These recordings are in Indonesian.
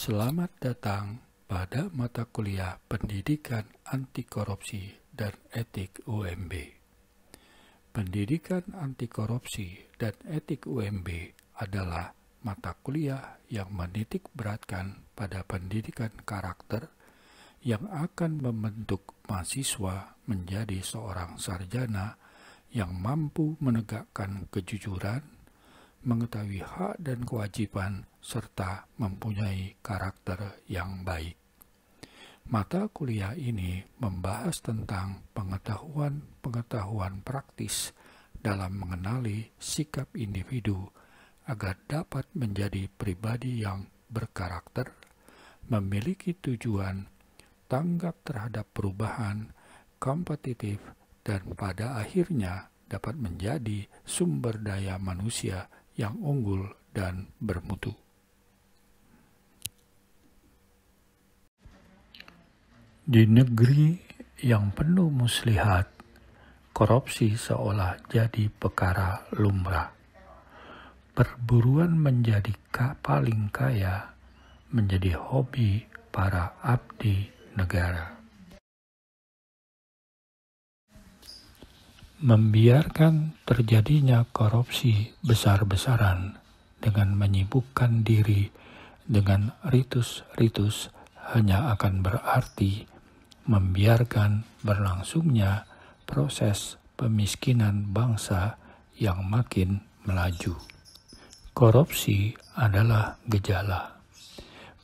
Selamat datang pada mata kuliah Pendidikan Anti Korupsi dan Etik UMB. Pendidikan Anti Korupsi dan Etik UMB adalah mata kuliah yang menitik beratkan pada pendidikan karakter yang akan membentuk mahasiswa menjadi seorang sarjana yang mampu menegakkan kejujuran, mengetahui hak dan kewajiban, serta mempunyai karakter yang baik. Mata kuliah ini membahas tentang pengetahuan praktis dalam mengenali sikap individu agar dapat menjadi pribadi yang berkarakter, memiliki tujuan, tanggap terhadap perubahan, kompetitif, dan pada akhirnya dapat menjadi sumber daya manusia yang unggul dan bermutu. Di negeri yang penuh muslihat, korupsi seolah jadi perkara lumrah. Perburuan menjadi paling kaya menjadi hobi para abdi negara. Membiarkan terjadinya korupsi besar-besaran dengan menyibukkan diri dengan ritus-ritus hanya akan berarti membiarkan berlangsungnya proses pemiskinan bangsa yang makin melaju. Korupsi adalah gejala.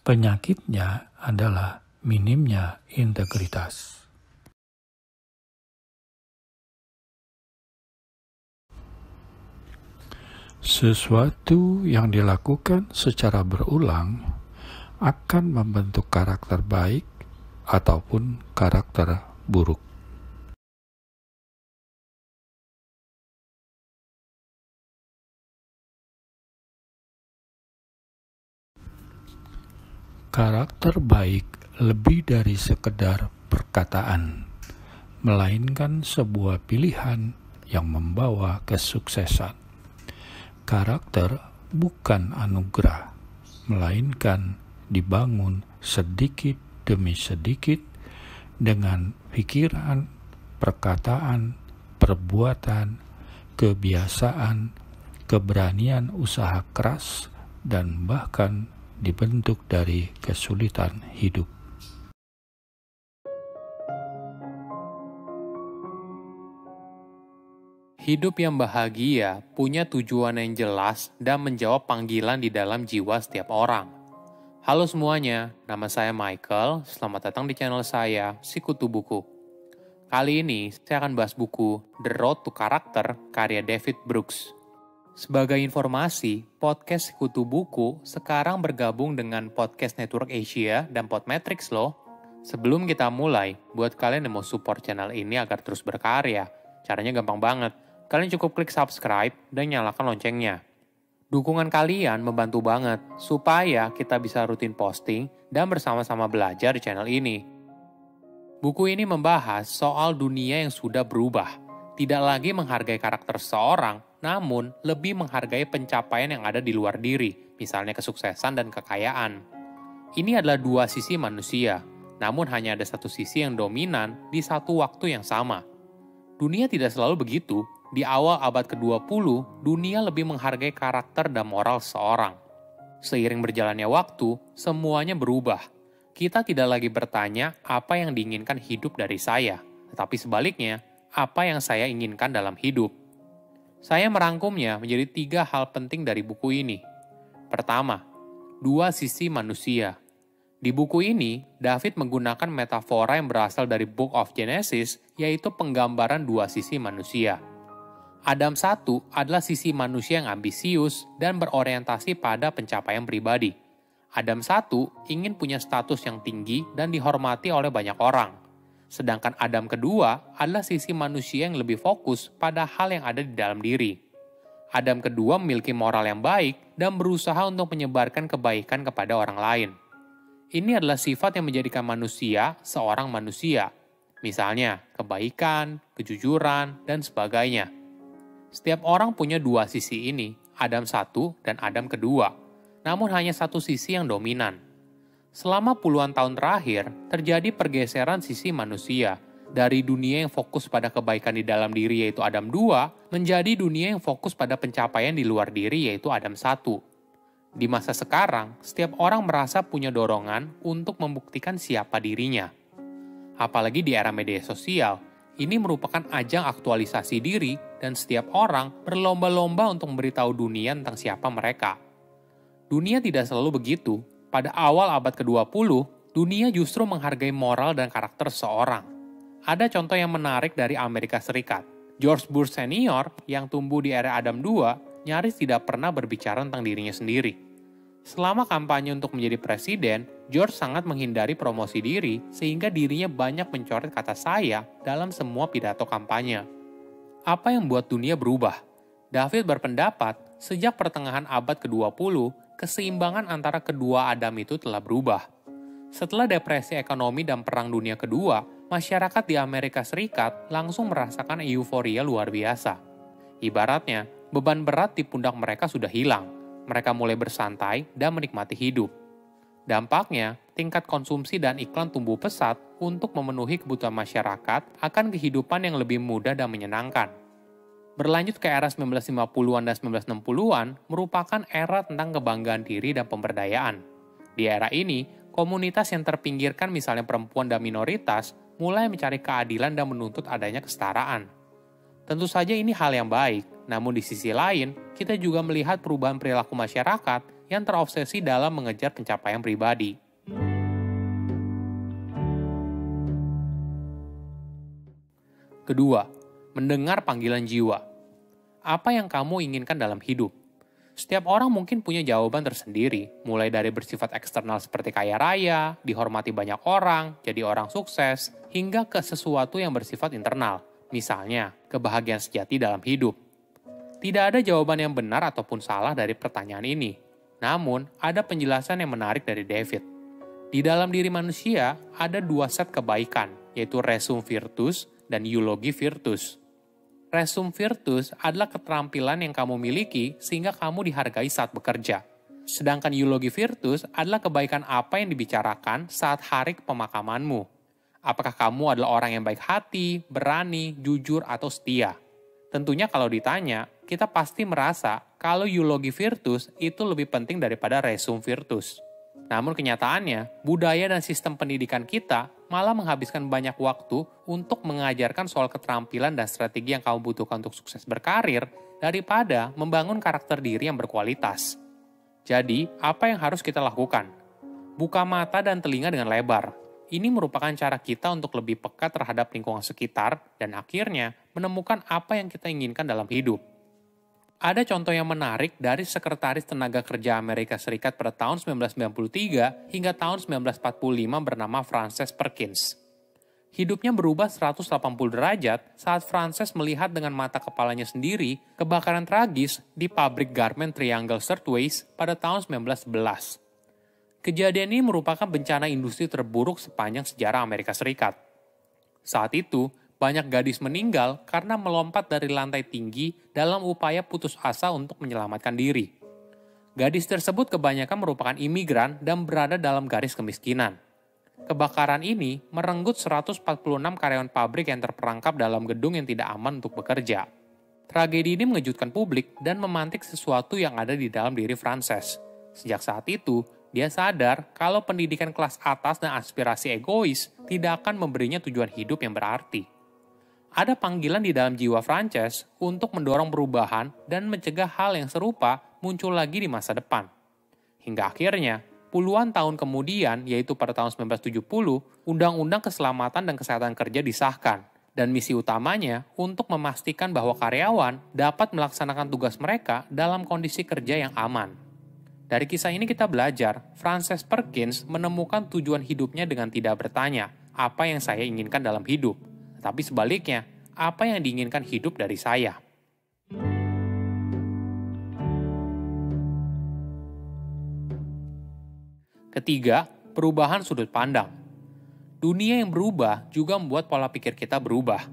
Penyakitnya adalah minimnya integritas. Sesuatu yang dilakukan secara berulang akan membentuk karakter baik ataupun karakter buruk. Karakter baik lebih dari sekedar perkataan, melainkan sebuah pilihan yang membawa kesuksesan. Karakter bukan anugerah, melainkan dibangun sedikit demi sedikit dengan pikiran, perkataan, perbuatan, kebiasaan, keberanian usaha keras, dan bahkan dibentuk dari kesulitan hidup. Hidup yang bahagia punya tujuan yang jelas dan menjawab panggilan di dalam jiwa setiap orang. Halo semuanya, nama saya Michael. Selamat datang di channel saya, Sikutu Buku. Kali ini saya akan bahas buku The Road to Character karya David Brooks. Sebagai informasi, podcast Sikutu Buku sekarang bergabung dengan Podcast Network Asia dan Podmetrics loh. Sebelum kita mulai, buat kalian yang mau support channel ini agar terus berkarya, caranya gampang banget. Kalian cukup klik subscribe dan nyalakan loncengnya. Dukungan kalian membantu banget supaya kita bisa rutin posting dan bersama-sama belajar di channel ini. Buku ini membahas soal dunia yang sudah berubah. Tidak lagi menghargai karakter seseorang, namun lebih menghargai pencapaian yang ada di luar diri, misalnya kesuksesan dan kekayaan. Ini adalah dua sisi manusia, namun hanya ada satu sisi yang dominan di satu waktu yang sama. Dunia tidak selalu begitu. Di awal abad ke-20, dunia lebih menghargai karakter dan moral seseorang. Seiring berjalannya waktu, semuanya berubah. Kita tidak lagi bertanya apa yang diinginkan hidup dari saya, tetapi sebaliknya, apa yang saya inginkan dalam hidup. Saya merangkumnya menjadi 3 hal penting dari buku ini. Pertama, 2 sisi manusia. Di buku ini, David menggunakan metafora yang berasal dari Book of Genesis, yaitu penggambaran 2 sisi manusia. Adam 1 adalah sisi manusia yang ambisius dan berorientasi pada pencapaian pribadi. Adam 1 ingin punya status yang tinggi dan dihormati oleh banyak orang. Sedangkan Adam kedua adalah sisi manusia yang lebih fokus pada hal yang ada di dalam diri. Adam kedua memiliki moral yang baik dan berusaha untuk menyebarkan kebaikan kepada orang lain. Ini adalah sifat yang menjadikan manusia seorang manusia. Misalnya, kebaikan, kejujuran, dan sebagainya. Setiap orang punya 2 sisi ini, Adam 1 dan Adam kedua. Namun hanya satu sisi yang dominan. Selama puluhan tahun terakhir, terjadi pergeseran sisi manusia dari dunia yang fokus pada kebaikan di dalam diri yaitu Adam 2, menjadi dunia yang fokus pada pencapaian di luar diri yaitu Adam 1. Di masa sekarang, setiap orang merasa punya dorongan untuk membuktikan siapa dirinya. Apalagi di era media sosial, ini merupakan ajang aktualisasi diri dan setiap orang berlomba-lomba untuk memberitahu dunia tentang siapa mereka. Dunia tidak selalu begitu. Pada awal abad ke-20, dunia justru menghargai moral dan karakter seseorang. Ada contoh yang menarik dari Amerika Serikat. George Bush Senior yang tumbuh di era Adam 2 nyaris tidak pernah berbicara tentang dirinya sendiri. Selama kampanye untuk menjadi presiden, George sangat menghindari promosi diri sehingga dirinya banyak mencoret kata saya dalam semua pidato kampanye. Apa yang membuat dunia berubah? David berpendapat, sejak pertengahan abad ke-20, keseimbangan antara kedua Adam itu telah berubah. Setelah depresi ekonomi dan Perang Dunia Kedua, masyarakat di Amerika Serikat langsung merasakan euforia luar biasa. Ibaratnya, beban berat di pundak mereka sudah hilang. Mereka mulai bersantai dan menikmati hidup. Dampaknya, tingkat konsumsi dan iklan tumbuh pesat untuk memenuhi kebutuhan masyarakat akan kehidupan yang lebih mudah dan menyenangkan. Berlanjut ke era 1950-an dan 1960-an merupakan era tentang kebanggaan diri dan pemberdayaan. Di era ini, komunitas yang terpinggirkan misalnya perempuan dan minoritas mulai mencari keadilan dan menuntut adanya kesetaraan. Tentu saja ini hal yang baik, namun di sisi lain, kita juga melihat perubahan perilaku masyarakat yang terobsesi dalam mengejar pencapaian pribadi. Kedua, mendengar panggilan jiwa. Apa yang kamu inginkan dalam hidup? Setiap orang mungkin punya jawaban tersendiri, mulai dari bersifat eksternal seperti kaya raya, dihormati banyak orang, jadi orang sukses, hingga ke sesuatu yang bersifat internal, misalnya kebahagiaan sejati dalam hidup. Tidak ada jawaban yang benar ataupun salah dari pertanyaan ini, namun ada penjelasan yang menarik dari David. Di dalam diri manusia ada dua set kebaikan, yaitu resum virtus dan eulogi virtus. Resum virtus adalah keterampilan yang kamu miliki sehingga kamu dihargai saat bekerja. Sedangkan eulogi virtus adalah kebaikan apa yang dibicarakan saat hari pemakamanmu. Apakah kamu adalah orang yang baik hati, berani, jujur, atau setia? Tentunya kalau ditanya, kita pasti merasa kalau eulogi virtus itu lebih penting daripada resum virtus. Namun kenyataannya, budaya dan sistem pendidikan kita malah menghabiskan banyak waktu untuk mengajarkan soal keterampilan dan strategi yang kamu butuhkan untuk sukses berkarir daripada membangun karakter diri yang berkualitas. Jadi, apa yang harus kita lakukan? Buka mata dan telinga dengan lebar. Ini merupakan cara kita untuk lebih peka terhadap lingkungan sekitar dan akhirnya menemukan apa yang kita inginkan dalam hidup. Ada contoh yang menarik dari Sekretaris Tenaga Kerja Amerika Serikat pada tahun 1993 hingga tahun 1945 bernama Frances Perkins. Hidupnya berubah 180 derajat saat Frances melihat dengan mata kepalanya sendiri kebakaran tragis di pabrik garment Triangle Shirtwaist pada tahun 1911. Kejadian ini merupakan bencana industri terburuk sepanjang sejarah Amerika Serikat. Saat itu, banyak gadis meninggal karena melompat dari lantai tinggi dalam upaya putus asa untuk menyelamatkan diri. Gadis tersebut kebanyakan merupakan imigran dan berada dalam garis kemiskinan. Kebakaran ini merenggut 146 karyawan pabrik yang terperangkap dalam gedung yang tidak aman untuk bekerja. Tragedi ini mengejutkan publik dan memantik sesuatu yang ada di dalam diri Frances. Sejak saat itu, dia sadar kalau pendidikan kelas atas dan aspirasi egois tidak akan memberinya tujuan hidup yang berarti. Ada panggilan di dalam jiwa Frances untuk mendorong perubahan dan mencegah hal yang serupa muncul lagi di masa depan. Hingga akhirnya, puluhan tahun kemudian, yaitu pada tahun 1970, Undang-Undang Keselamatan dan Kesehatan Kerja disahkan, dan misi utamanya untuk memastikan bahwa karyawan dapat melaksanakan tugas mereka dalam kondisi kerja yang aman. Dari kisah ini kita belajar, Frances Perkins menemukan tujuan hidupnya dengan tidak bertanya, apa yang saya inginkan dalam hidup? Tapi sebaliknya, apa yang diinginkan hidup dari saya? Ketiga, perubahan sudut pandang. Dunia yang berubah juga membuat pola pikir kita berubah.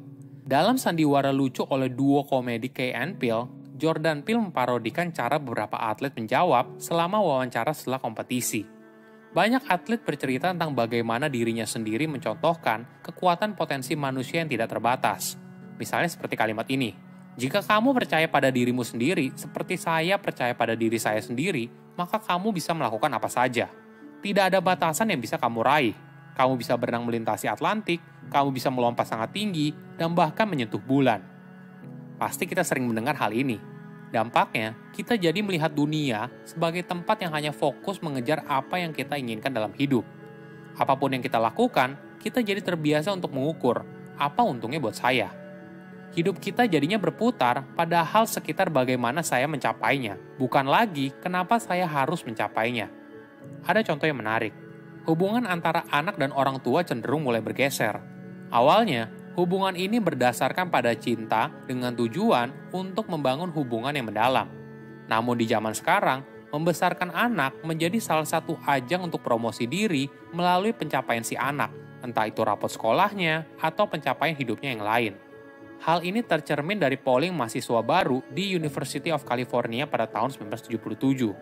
Dalam sandiwara lucu oleh duo komedi Key and Peele, Jordan Peele memparodikan cara beberapa atlet menjawab selama wawancara setelah kompetisi. Banyak atlet bercerita tentang bagaimana dirinya sendiri mencontohkan kekuatan potensi manusia yang tidak terbatas. Misalnya seperti kalimat ini, "Jika kamu percaya pada dirimu sendiri, seperti saya percaya pada diri saya sendiri, maka kamu bisa melakukan apa saja. Tidak ada batasan yang bisa kamu raih. Kamu bisa berenang melintasi Atlantik, kamu bisa melompat sangat tinggi, dan bahkan menyentuh bulan." Pasti kita sering mendengar hal ini. Dampaknya, kita jadi melihat dunia sebagai tempat yang hanya fokus mengejar apa yang kita inginkan dalam hidup. Apapun yang kita lakukan, kita jadi terbiasa untuk mengukur, apa untungnya buat saya. Hidup kita jadinya berputar pada hal sekitar bagaimana saya mencapainya, bukan lagi kenapa saya harus mencapainya. Ada contoh yang menarik. Hubungan antara anak dan orang tua cenderung mulai bergeser. Awalnya, hubungan ini berdasarkan pada cinta dengan tujuan untuk membangun hubungan yang mendalam. Namun di zaman sekarang, membesarkan anak menjadi salah satu ajang untuk promosi diri melalui pencapaian si anak, entah itu rapot sekolahnya atau pencapaian hidupnya yang lain. Hal ini tercermin dari polling mahasiswa baru di University of California pada tahun 1977.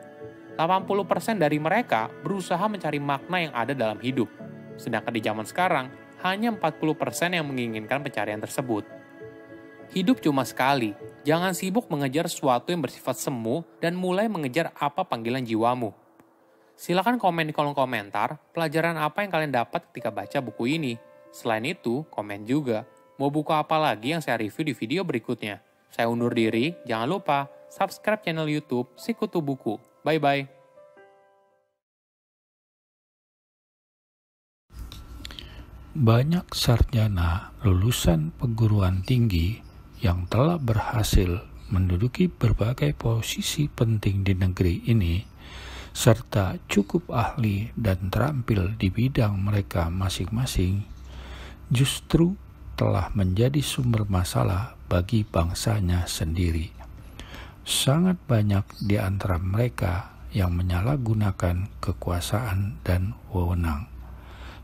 80% dari mereka berusaha mencari makna yang ada dalam hidup. Sedangkan di zaman sekarang, hanya 40% yang menginginkan pencarian tersebut. Hidup cuma sekali, jangan sibuk mengejar sesuatu yang bersifat semu dan mulai mengejar apa panggilan jiwamu. Silakan komen di kolom komentar pelajaran apa yang kalian dapat ketika baca buku ini. Selain itu, komen juga, mau buku apa lagi yang saya review di video berikutnya. Saya undur diri, jangan lupa subscribe channel YouTube Sikutu Buku. Bye-bye. Banyak sarjana lulusan perguruan tinggi yang telah berhasil menduduki berbagai posisi penting di negeri ini, serta cukup ahli dan terampil di bidang mereka masing-masing, justru telah menjadi sumber masalah bagi bangsanya sendiri. Sangat banyak di antara mereka yang menyalahgunakan kekuasaan dan wewenang.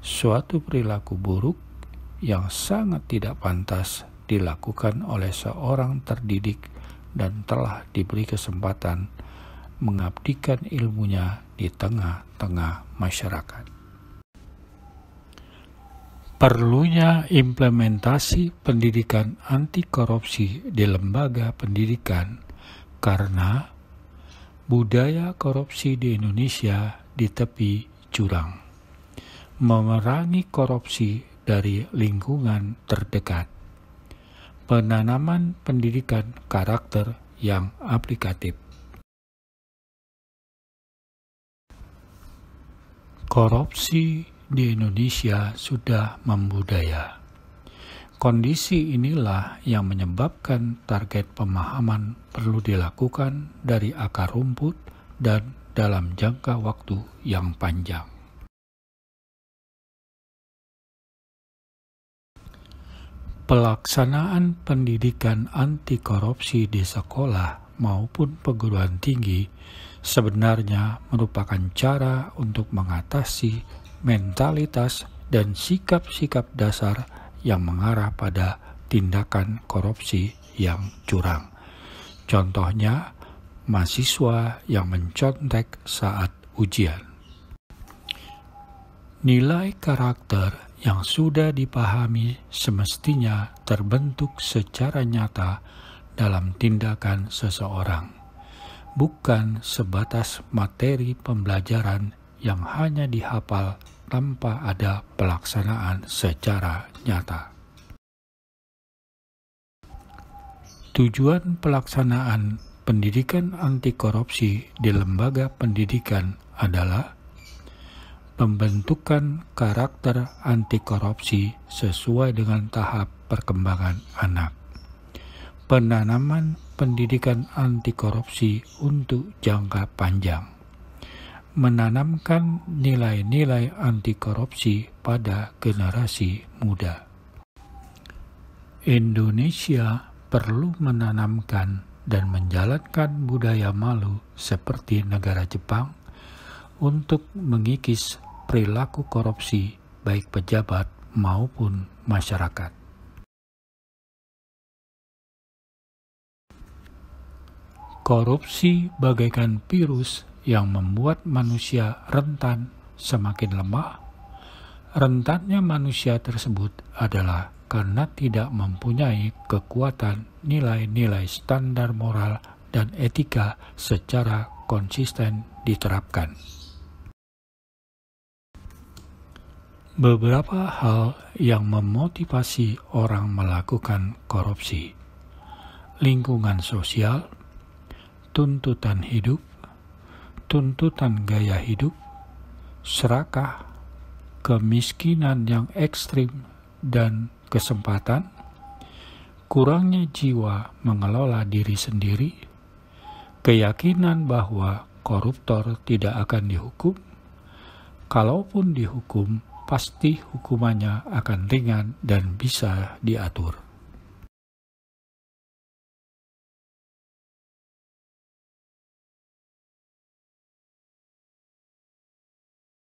Suatu perilaku buruk yang sangat tidak pantas dilakukan oleh seorang terdidik dan telah diberi kesempatan mengabdikan ilmunya di tengah-tengah masyarakat. Perlunya implementasi pendidikan anti korupsi di lembaga pendidikan karena budaya korupsi di Indonesia di tepi jurang. Memerangi korupsi dari lingkungan terdekat, penanaman pendidikan karakter yang aplikatif. Korupsi di Indonesia sudah membudaya. Kondisi inilah yang menyebabkan target pemahaman perlu dilakukan dari akar rumput dan dalam jangka waktu yang panjang. Pelaksanaan pendidikan anti korupsi di sekolah maupun perguruan tinggi sebenarnya merupakan cara untuk mengatasi mentalitas dan sikap-sikap dasar yang mengarah pada tindakan korupsi yang curang. Contohnya, mahasiswa yang mencontek saat ujian. Nilai karakter yang sudah dipahami semestinya terbentuk secara nyata dalam tindakan seseorang, bukan sebatas materi pembelajaran yang hanya dihafal tanpa ada pelaksanaan secara nyata. Tujuan pelaksanaan pendidikan anti korupsi di lembaga pendidikan adalah pembentukan karakter anti korupsi sesuai dengan tahap perkembangan anak, penanaman pendidikan anti korupsi untuk jangka panjang, menanamkan nilai-nilai anti korupsi pada generasi muda. Indonesia perlu menanamkan dan menjalankan budaya malu seperti negara Jepang untuk mengikis perilaku korupsi baik pejabat maupun masyarakat. Korupsi bagaikan virus yang membuat manusia rentan semakin lemah, rentannya manusia tersebut adalah karena tidak mempunyai kekuatan nilai-nilai standar moral dan etika secara konsisten diterapkan. Beberapa hal yang memotivasi orang melakukan korupsi: lingkungan sosial, tuntutan hidup, tuntutan gaya hidup, serakah, kemiskinan yang ekstrim dan kesempatan, kurangnya jiwa mengelola diri sendiri, keyakinan bahwa koruptor tidak akan dihukum, kalaupun dihukum, pasti hukumannya akan ringan dan bisa diatur.